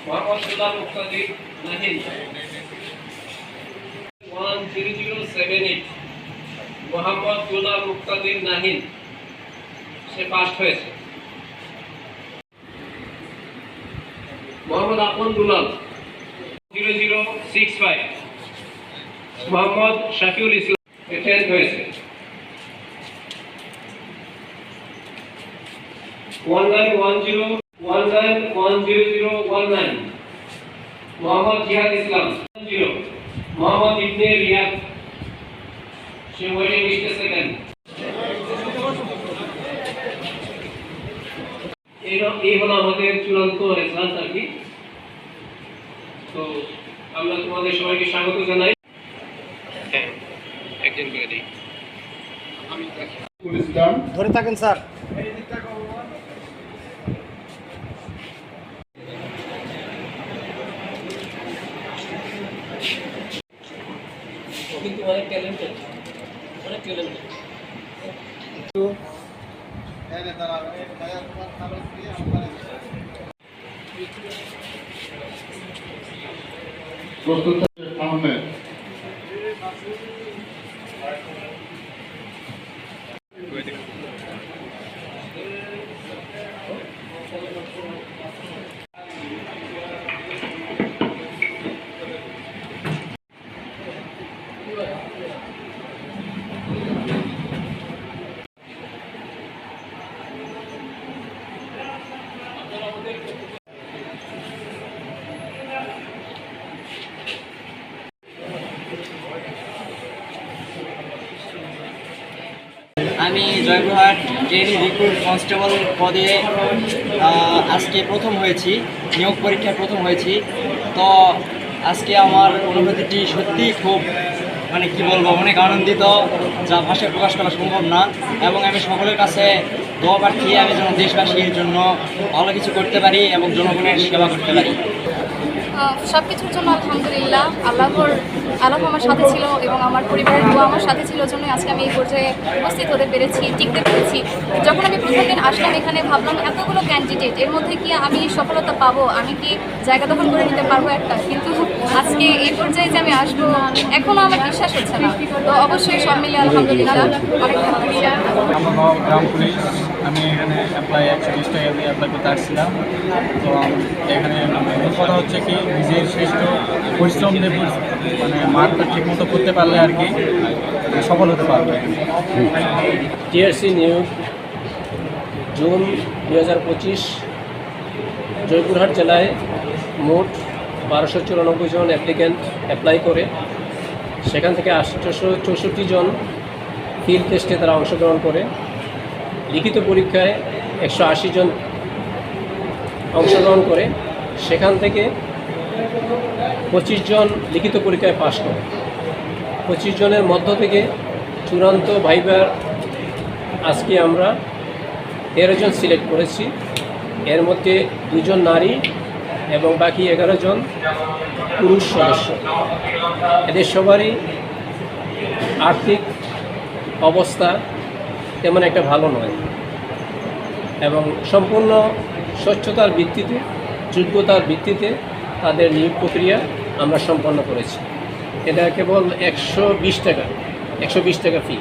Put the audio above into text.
মোহাম্মদ সুলাল মুক্তাদির নাহিদ 10078 মোহাম্মদ সুলাল মুক্তাদির নাহিদ সে pass হয়েছে। মোহাম্মদ আপন দুলাল 0065 মোহাম্মদ শাফিউল ইসলাম 10th হয়েছে। 191019 মোহাম্মদ জিহাদ ইসলাম 0 মোহাম্মদ ইবনে রিয়াদ সে ওয়েটিং লিস্টে সেকেন্ড। এই হলো আমাদের চূড়ান্ত রেজাল্ট আর কি। তো আমরা তোমাদের সবাইকে স্বাগত জানাই। একজন করে দিই ধরে থাকেন স্যার। কিন্তু অনেক ট্যালেন্টেড, অনেক ট্যালেন্টেড। প্রস্তুত আহমেদ আমি জয়পুরহাট ট্রেনি রিক্রুট কনস্টেবল পদে আজকে প্রথম হয়েছি, নিয়োগ পরীক্ষায় প্রথম হয়েছি। তো আজকে আমার অনুভূতিটি সত্যিই খুব কি বলবো, অনেক আনন্দিত, যা ভাষায় প্রকাশ করা সম্ভব না। এবং আমি সকলের কাছে দোয়া প্রার্থী, আমি যেন দেশবাসীর জন্য ভালো কিছু করতে পারি এবং জনগণের সেবা করতে পারি। সব কিছুর জন্য আলহামদুলিল্লাহ, আল্লাহ আমার সাথে ছিল এবং আমার পরিবারের দোয়া আমার সাথে ছিল, জন্যই আজকে আমি এই পর্যায়ে উপস্থিত হতে পেরেছি, টিকতে পেরেছি। যখন আমি প্রথম দিন আসলাম এখানে, ভাবলাম এতগুলো ক্যান্ডিডেট, এর মধ্যে কি আমি সফলতা পাবো, আমি কি জায়গা দখল করে নিতে পারবো একটা। কিন্তু আজকে এই পর্যায়ে যে আমি আসবো, এখনও আমার বিশ্বাস হচ্ছে না। তো অবশ্যই সব মিলে আলহামদুলিল্লাহ অনেক ভালো লাগছে। গ্রাম পুলিশ, আমি এখানে অ্যাপ্লাই 120 টাকা দিয়ে অ্যাপ্লাই করতে আসছিলাম। তো এখানে মূল কথা হচ্ছে কি, নিজের শ্রেষ্ঠ পরিশ্রম দিয়ে মাঠটা ঠিক মতো করতে পারলে আর কি সফল হতে পারবে। টিআরসি নিয়োগ জুন 2025 জয়পুরহাট জেলায় মোট 1294 জন অ্যাপ্লিক্যান্ট অ্যাপ্লাই করে, সেখান থেকে 864 জন ফিল্ড টেস্টে তারা অংশগ্রহণ করে। লিখিত পরীক্ষায় 180 জন অংশগ্রহণ করে, সেখান থেকে 25 জন লিখিত পরীক্ষায় পাশ করে। 25 জনের মধ্য থেকে চূড়ান্ত ভাইবার আজকে আমরা 13 জন সিলেক্ট করেছি। এর মধ্যে 2 জন নারী এবং বাকি 11 জন পুরুষ সদস্য। এদের সবারই আর্থিক অবস্থা তেমন একটা ভালো নয় এবং সম্পূর্ণ স্বচ্ছতার ভিত্তিতে, যোগ্যতার ভিত্তিতে তাদের নিয়োগ প্রক্রিয়া আমরা সম্পন্ন করেছি। এটা কেবল 120 টাকা ফি।